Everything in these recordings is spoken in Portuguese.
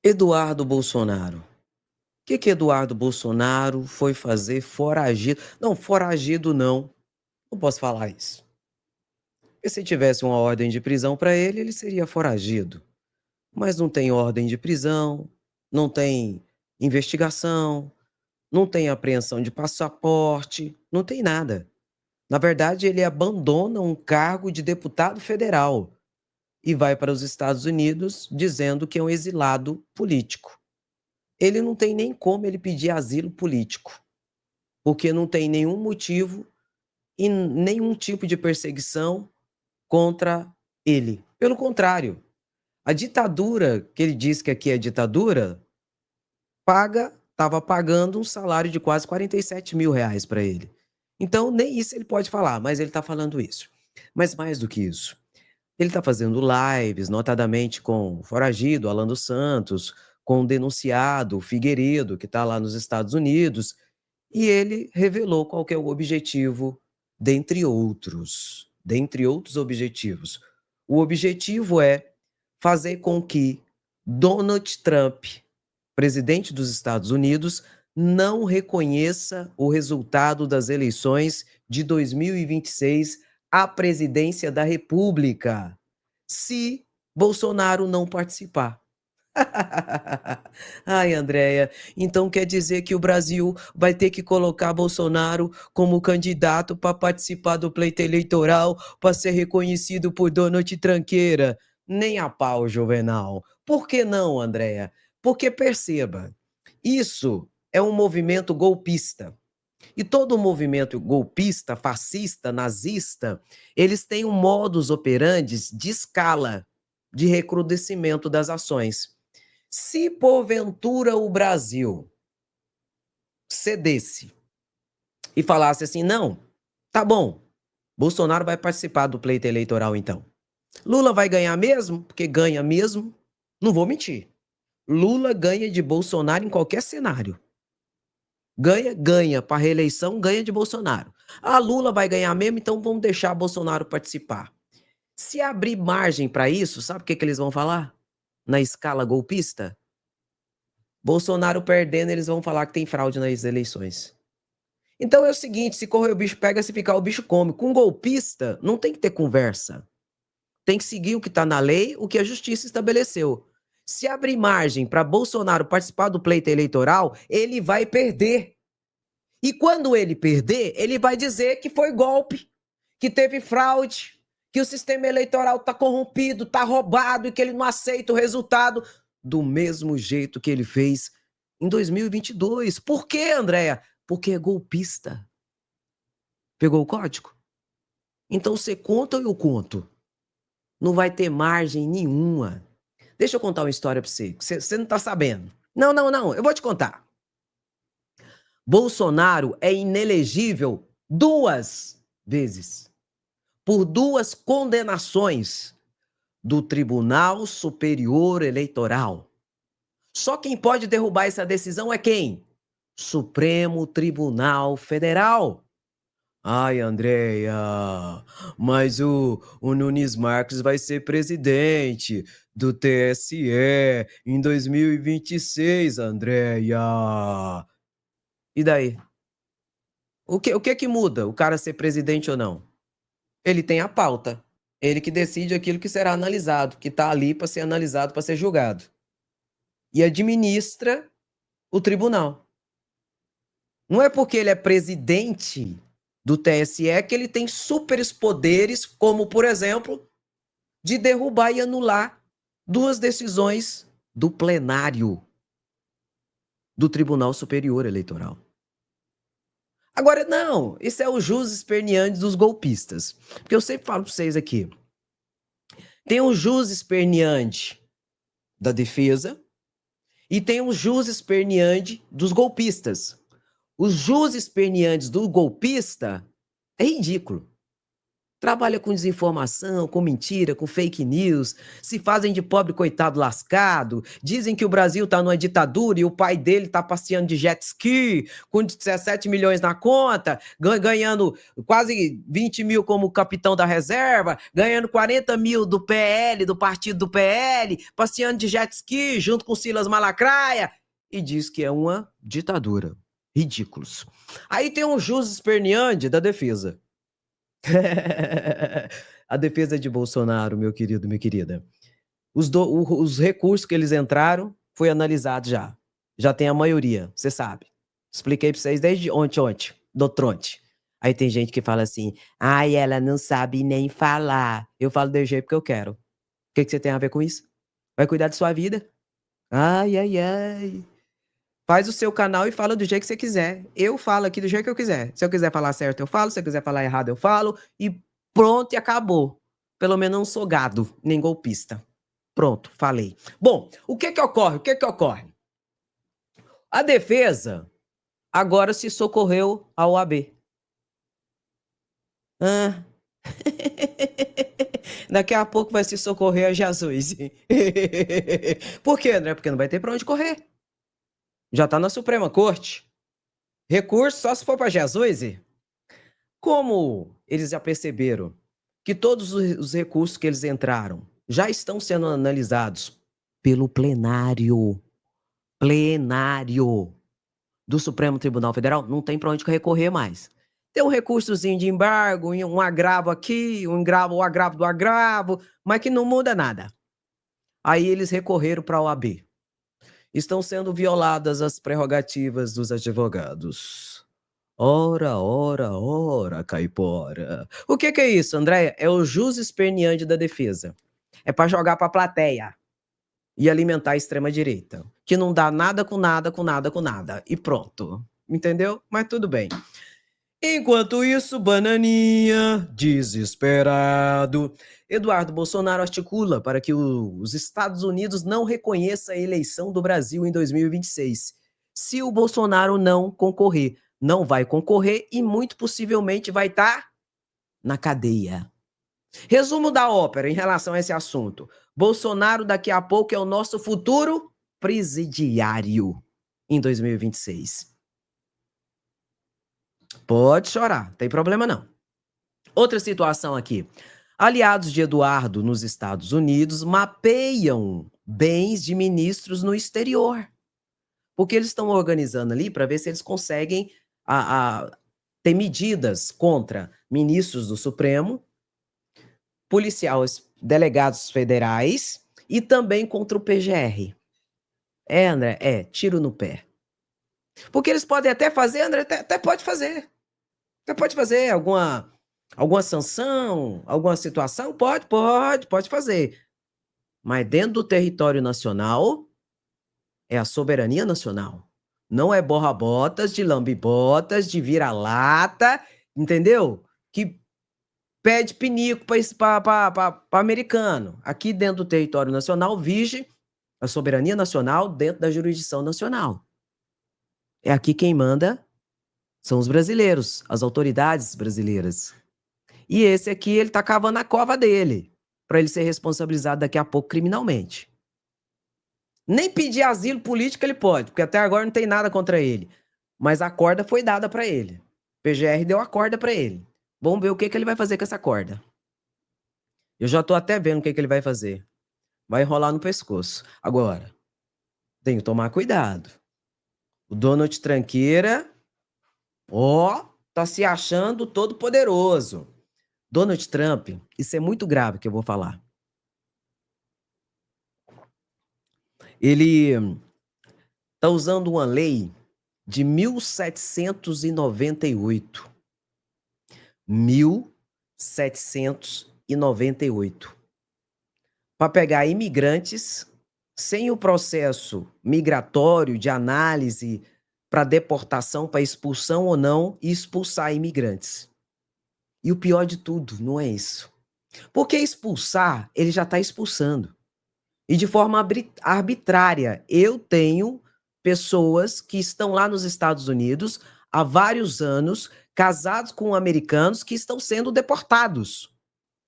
Eduardo Bolsonaro. O que Eduardo Bolsonaro foi fazer foragido? Não, foragido não. Não posso falar isso. Porque se tivesse uma ordem de prisão para ele, ele seria foragido. Mas não tem ordem de prisão, não tem investigação, não tem apreensão de passaporte, não tem nada. Na verdade, ele abandona um cargo de deputado federal e vai para os Estados Unidos dizendo que é um exilado político. Ele não tem nem como ele pedir asilo político, porque não tem nenhum motivo e nenhum tipo de perseguição contra ele. Pelo contrário, a ditadura, que ele diz que aqui é ditadura, estava pagando um salário de quase R$ 47.000 para ele. Então, nem isso ele pode falar, mas ele está falando isso. Mas mais do que isso, ele está fazendo lives, notadamente com o foragido Alan dos Santos, com o denunciado Figueiredo, que está lá nos Estados Unidos, e ele revelou qual que é o objetivo, dentre outros objetivos. O objetivo é fazer com que Donald Trump, presidente dos Estados Unidos, não reconheça o resultado das eleições de 2026 à presidência da República, se Bolsonaro não participar. Ai, Andréia, então quer dizer que o Brasil vai ter que colocar Bolsonaro como candidato para participar do pleito eleitoral para ser reconhecido por Donald Tranqueira? Nem a pau, Juvenal. Por que não, Andréia? Porque perceba, isso é um movimento golpista. E todo movimento golpista, fascista, nazista, eles têm um modus operandi de escala, de recrudescimento das ações. Se porventura o Brasil cedesse e falasse assim, não, tá bom, Bolsonaro vai participar do pleito eleitoral então. Lula vai ganhar mesmo? Porque ganha mesmo. Não vou mentir. Lula ganha de Bolsonaro em qualquer cenário. Ganha. Para reeleição, ganha de Bolsonaro. Ah, Lula vai ganhar mesmo, então vamos deixar Bolsonaro participar. Se abrir margem para isso, sabe o que eles vão falar? Na escala golpista? Bolsonaro perdendo, eles vão falar que tem fraude nas eleições. Então é o seguinte, se correr o bicho pega, se ficar o bicho come. Com golpista, não tem que ter conversa. Tem que seguir o que está na lei, o que a justiça estabeleceu. Se abrir margem para Bolsonaro participar do pleito eleitoral, ele vai perder. E quando ele perder, ele vai dizer que foi golpe, que teve fraude, que o sistema eleitoral está corrompido, está roubado e que ele não aceita o resultado do mesmo jeito que ele fez em 2022. Por quê, Andréia? Porque é golpista. Pegou o código? Então você conta ou eu conto? Não vai ter margem nenhuma. Deixa eu contar uma história para você, que você não está sabendo. Não, eu vou te contar. Bolsonaro é inelegível 2 vezes, por 2 condenações do Tribunal Superior Eleitoral. Só quem pode derrubar essa decisão é quem? Supremo Tribunal Federal. Ai, Andréia, mas o Nunes Marques vai ser presidente do TSE em 2026, Andréia. E daí? O que muda o cara ser presidente ou não? Ele tem a pauta. Ele que decide aquilo que será analisado, que está ali para ser analisado, para ser julgado. E administra o tribunal. Não é porque ele é presidente do TSE que ele tem superes poderes, como, por exemplo, de derrubar e anular 2 decisões do plenário do Tribunal Superior Eleitoral. Agora, não, isso é o jus esperneandi dos golpistas. Porque eu sempre falo para vocês aqui, tem o jus esperneandi da defesa e tem o jus esperneandi dos golpistas. Os jus esperneandes do golpista é ridículo. Trabalha com desinformação, com mentira, com fake news, se fazem de pobre coitado lascado, dizem que o Brasil está numa ditadura e o pai dele está passeando de jet ski, com 17 milhões na conta, ganhando quase 20 mil como capitão da reserva, ganhando 40 mil do PL, do partido do PL, passeando de jet ski junto com Silas Malacraia, e diz que é uma ditadura. Ridículos. Aí tem um Jus Esperniandi da defesa. A defesa de Bolsonaro, meu querido, minha querida. Os recursos que eles entraram foi analisado já. Já tem a maioria, você sabe. Expliquei para vocês desde ontem, do Tronte. Aí tem gente que fala assim, ai, ela não sabe nem falar. Eu falo do jeito que eu quero. O que você tem a ver com isso? Vai cuidar de sua vida? Ai, ai, ai. Faz o seu canal e fala do jeito que você quiser. Eu falo aqui do jeito que eu quiser. Se eu quiser falar certo, eu falo. Se eu quiser falar errado, eu falo. E pronto, e acabou. Pelo menos não sou gado, nem golpista. Pronto, falei. Bom, o que que ocorre? O que que ocorre? A defesa agora se socorreu ao OAB. Ah. Daqui a pouco vai se socorrer a Jesus. Por quê, André? Porque não vai ter pra onde correr. Já tá na Suprema Corte. Recurso só se for para Jesus. Como eles já perceberam que todos os recursos que eles entraram já estão sendo analisados pelo plenário do Supremo Tribunal Federal, não tem para onde recorrer mais. Tem um recursozinho de embargo, um agravo aqui, o agravo do agravo, mas que não muda nada. Aí eles recorreram para a OAB. Estão sendo violadas as prerrogativas dos advogados. Ora, caipora. O que é isso, Andréia? É o jus esperniandi da defesa. É para jogar para a plateia e alimentar a extrema-direita, que não dá nada com nada, com nada, com nada. E pronto. Entendeu? Mas tudo bem. Enquanto isso, Bananinha, desesperado, Eduardo Bolsonaro articula para que os Estados Unidos não reconheçam a eleição do Brasil em 2026. Se o Bolsonaro não concorrer, não vai concorrer e muito possivelmente vai estar na cadeia. Resumo da ópera em relação a esse assunto. Bolsonaro daqui a pouco é o nosso futuro presidiário em 2026. Pode chorar, não tem problema não. Outra situação aqui. Aliados de Eduardo nos Estados Unidos mapeiam bens de ministros no exterior. Porque eles estão organizando ali para ver se eles conseguem ter medidas contra ministros do Supremo, policiais, delegados federais e também contra o PGR. André, tiro no pé. Porque eles podem até fazer, André, até pode fazer. Até pode fazer alguma sanção, alguma situação? Pode fazer. Mas dentro do território nacional, é a soberania nacional. Não é borra-botas, de lambe-botas, de vira-lata, entendeu? Que pede pinico para americano. Aqui dentro do território nacional, vige a soberania nacional dentro da jurisdição nacional. É aqui quem manda são os brasileiros, as autoridades brasileiras. E esse aqui, ele tá cavando a cova dele, para ele ser responsabilizado daqui a pouco criminalmente. Nem pedir asilo político ele pode, porque até agora não tem nada contra ele. Mas a corda foi dada para ele. O PGR deu a corda para ele. Vamos ver o que ele vai fazer com essa corda. Eu já tô até vendo o que ele vai fazer. Vai enrolar no pescoço. Agora, tem que tomar cuidado. O Donald Tranqueira, tá se achando todo poderoso. Donald Trump, isso é muito grave que eu vou falar. Ele tá usando uma lei de 1798. 1798. Para pegar imigrantes sem o processo migratório de análise para deportação, para expulsão ou não, e expulsar imigrantes. E o pior de tudo, não é isso. Porque expulsar, ele já está expulsando. E de forma arbitrária. Eu tenho pessoas que estão lá nos Estados Unidos há vários anos, casados com americanos, que estão sendo deportados.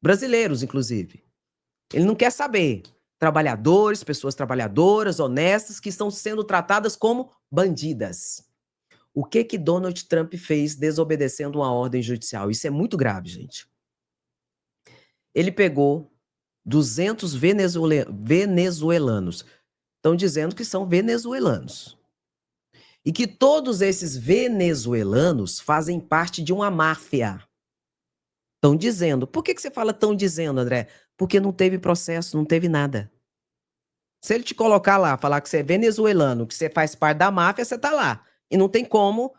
brasileiros, inclusive. Ele não quer saber. Trabalhadores, pessoas trabalhadoras, honestas, que estão sendo tratadas como bandidas. O que Donald Trump fez desobedecendo uma ordem judicial? Isso é muito grave, gente. Ele pegou 200 venezuelanos. Estão dizendo que são venezuelanos. E que todos esses venezuelanos fazem parte de uma máfia. Estão dizendo. Por que você fala tão dizendo, André? Porque não teve processo, não teve nada. Se ele te colocar lá, falar que você é venezuelano, que você faz parte da máfia, você tá lá. E não tem como,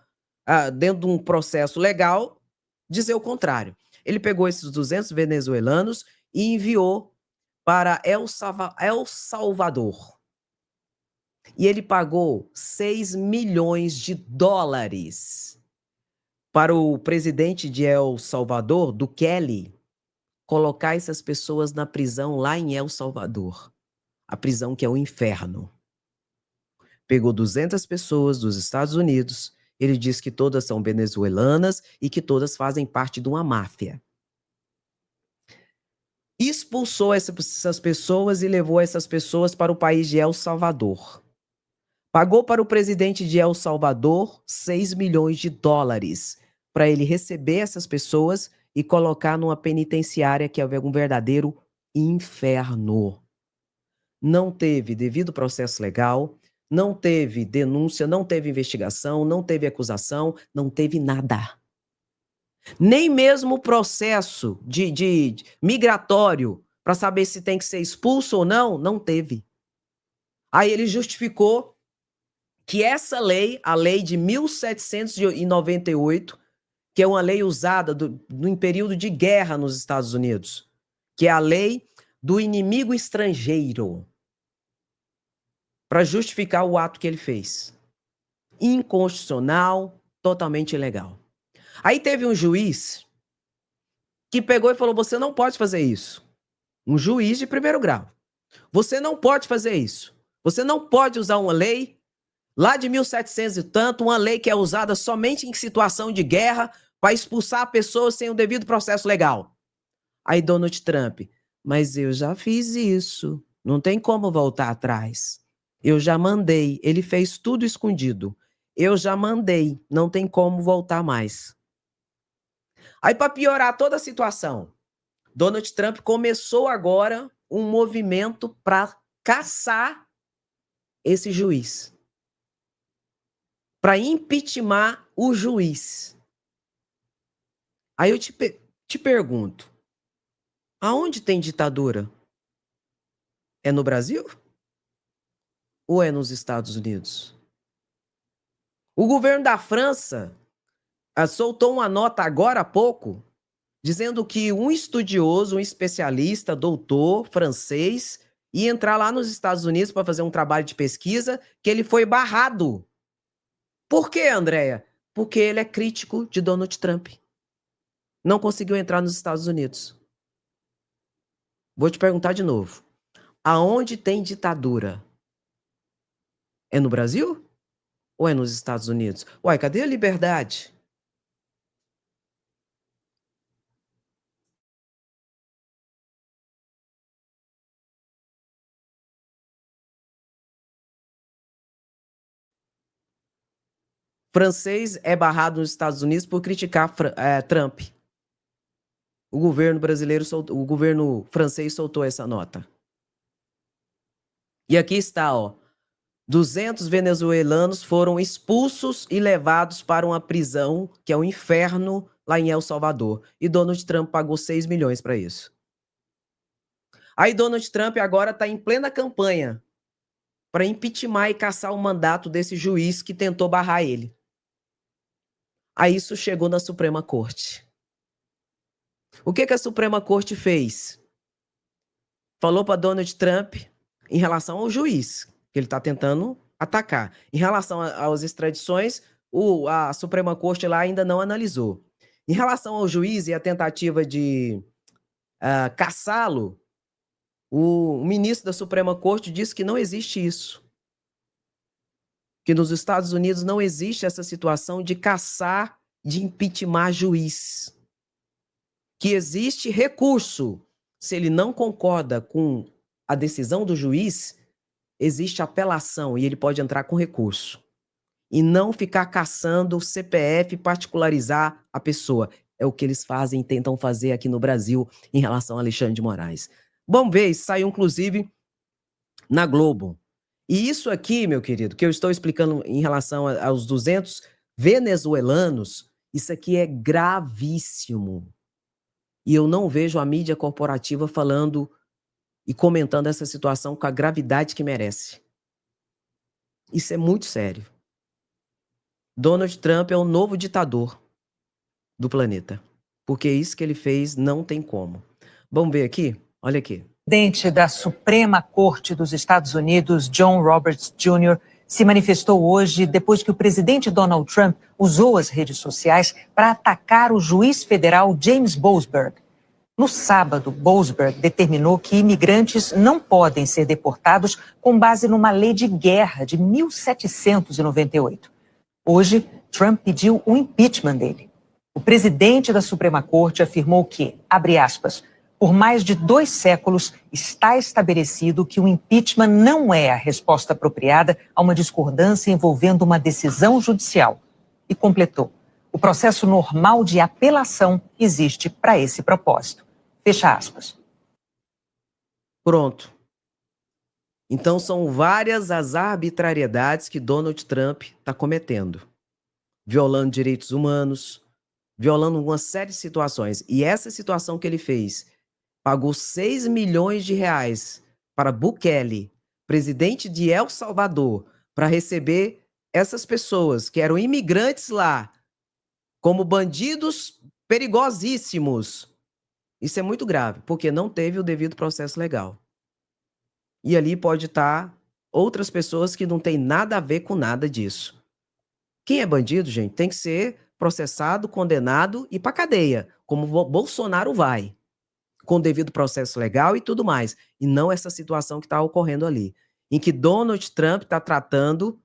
dentro de um processo legal, dizer o contrário. Ele pegou esses 200 venezuelanos e enviou para El Salvador. E ele pagou 6 milhões de dólares para o presidente de El Salvador, Bukele, colocar essas pessoas na prisão lá em El Salvador. A prisão que é o inferno. Pegou 200 pessoas dos Estados Unidos, ele diz que todas são venezuelanas e que todas fazem parte de uma máfia. Expulsou essas pessoas e levou essas pessoas para o país de El Salvador. Pagou para o presidente de El Salvador 6 milhões de dólares para ele receber essas pessoas e colocar numa penitenciária que é um verdadeiro inferno. Não teve devido processo legal, não teve denúncia, não teve investigação, não teve acusação, não teve nada. Nem mesmo o processo de migratório para saber se tem que ser expulso ou não, não teve. Aí ele justificou que essa lei, a lei de 1798, que é uma lei usada em período de guerra nos Estados Unidos, que é a lei do inimigo estrangeiro, para justificar o ato que ele fez. Inconstitucional, totalmente ilegal. Aí teve um juiz que pegou e falou: você não pode fazer isso. Um juiz de primeiro grau. Você não pode fazer isso. Você não pode usar uma lei lá de 1700 e tanto, uma lei que é usada somente em situação de guerra para expulsar pessoas sem o devido processo legal. Aí Donald Trump: mas eu já fiz isso. Não tem como voltar atrás. Eu já mandei. Ele fez tudo escondido. Eu já mandei. Não tem como voltar mais. Aí, para piorar toda a situação, Donald Trump começou agora um movimento para caçar esse juiz. Para impeachment o juiz. Aí eu te pergunto, aonde tem ditadura? É no Brasil? Ou é nos Estados Unidos? O governo da França soltou uma nota agora há pouco, dizendo que um estudioso, um especialista, doutor francês, ia entrar lá nos Estados Unidos para fazer um trabalho de pesquisa, que ele foi barrado. Por quê, Andréia? Porque ele é crítico de Donald Trump. Não conseguiu entrar nos Estados Unidos. Vou te perguntar de novo. Aonde tem ditadura? É no Brasil? Ou é nos Estados Unidos? Uai, cadê a liberdade? Francês é barrado nos Estados Unidos por criticar Trump. O governo brasileiro, o governo francês soltou essa nota. E aqui está, ó. 200 venezuelanos foram expulsos e levados para uma prisão, que é o inferno, lá em El Salvador. E Donald Trump pagou 6 milhões para isso. Aí Donald Trump agora está em plena campanha para impeachment e caçar o mandato desse juiz que tentou barrar ele. Aí isso chegou na Suprema Corte. O que a Suprema Corte fez? Falou para Donald Trump em relação ao juiz, que ele está tentando atacar. Em relação às extradições, a Suprema Corte lá ainda não analisou. Em relação ao juiz e a tentativa de caçá-lo, o ministro da Suprema Corte disse que não existe isso. Que nos Estados Unidos não existe essa situação de caçar, de impeachment juiz. que existe recurso. Se ele não concorda com a decisão do juiz, existe apelação e ele pode entrar com recurso. E não ficar caçando o CPF e particularizar a pessoa. É o que eles fazem e tentam fazer aqui no Brasil em relação a Alexandre de Moraes. Bom, ver, isso saiu inclusive na Globo. E isso aqui, meu querido, que eu estou explicando em relação aos 200 venezuelanos, isso aqui é gravíssimo. E eu não vejo a mídia corporativa falando e comentando essa situação com a gravidade que merece. Isso é muito sério. Donald Trump é o novo ditador do planeta. Porque isso que ele fez não tem como. Vamos ver aqui? Olha aqui. O presidente da Suprema Corte dos Estados Unidos, John Roberts Jr., se manifestou hoje depois que o presidente Donald Trump usou as redes sociais para atacar o juiz federal James Boasberg. No sábado, Boasberg determinou que imigrantes não podem ser deportados com base numa lei de guerra de 1798. Hoje, Trump pediu o impeachment dele. O presidente da Suprema Corte afirmou que, abre aspas, por mais de 2 séculos está estabelecido que o impeachment não é a resposta apropriada a uma discordância envolvendo uma decisão judicial. E completou, o processo normal de apelação existe para esse propósito. Fecha aspas. Pronto. Então são várias as arbitrariedades que Donald Trump está cometendo. Violando direitos humanos, violando uma série de situações. E essa situação que ele fez, pagou 6 milhões de reais para Bukele, presidente de El Salvador, para receber essas pessoas que eram imigrantes lá, como bandidos perigosíssimos. Isso é muito grave, porque não teve o devido processo legal. E ali pode estar outras pessoas que não têm nada a ver com nada disso. Quem é bandido, gente, tem que ser processado, condenado e para cadeia, como Bolsonaro vai, com devido processo legal e tudo mais. E não essa situação que está ocorrendo ali, em que Donald Trump está tratando,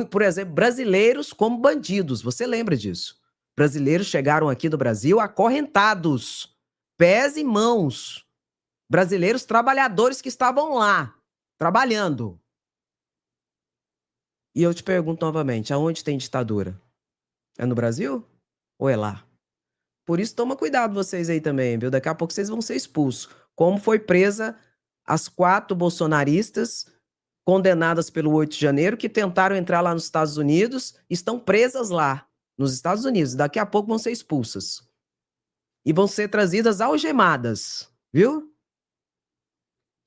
por exemplo, brasileiros como bandidos. Você lembra disso? Brasileiros chegaram aqui do Brasil acorrentados, pés e mãos. Brasileiros trabalhadores que estavam lá, trabalhando. E eu te pergunto novamente, aonde tem ditadura? É no Brasil ou é lá? Por isso, toma cuidado vocês aí também, viu? Daqui a pouco vocês vão ser expulsos. Como foi presa as 4 bolsonaristas condenadas pelo 8 de janeiro, que tentaram entrar lá nos Estados Unidos, estão presas lá, nos Estados Unidos. Daqui a pouco vão ser expulsas. E vão ser trazidas algemadas, viu?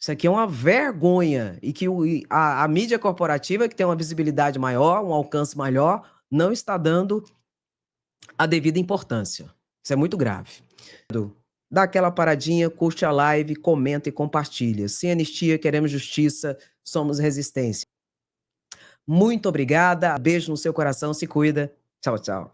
Isso aqui é uma vergonha. E que a mídia corporativa, que tem uma visibilidade maior, um alcance maior, não está dando a devida importância. Isso é muito grave. Dá aquela paradinha, curte a live, comenta e compartilha. Sem anistia, queremos justiça, somos resistência. Muito obrigada, beijo no seu coração, se cuida. Tchau, tchau.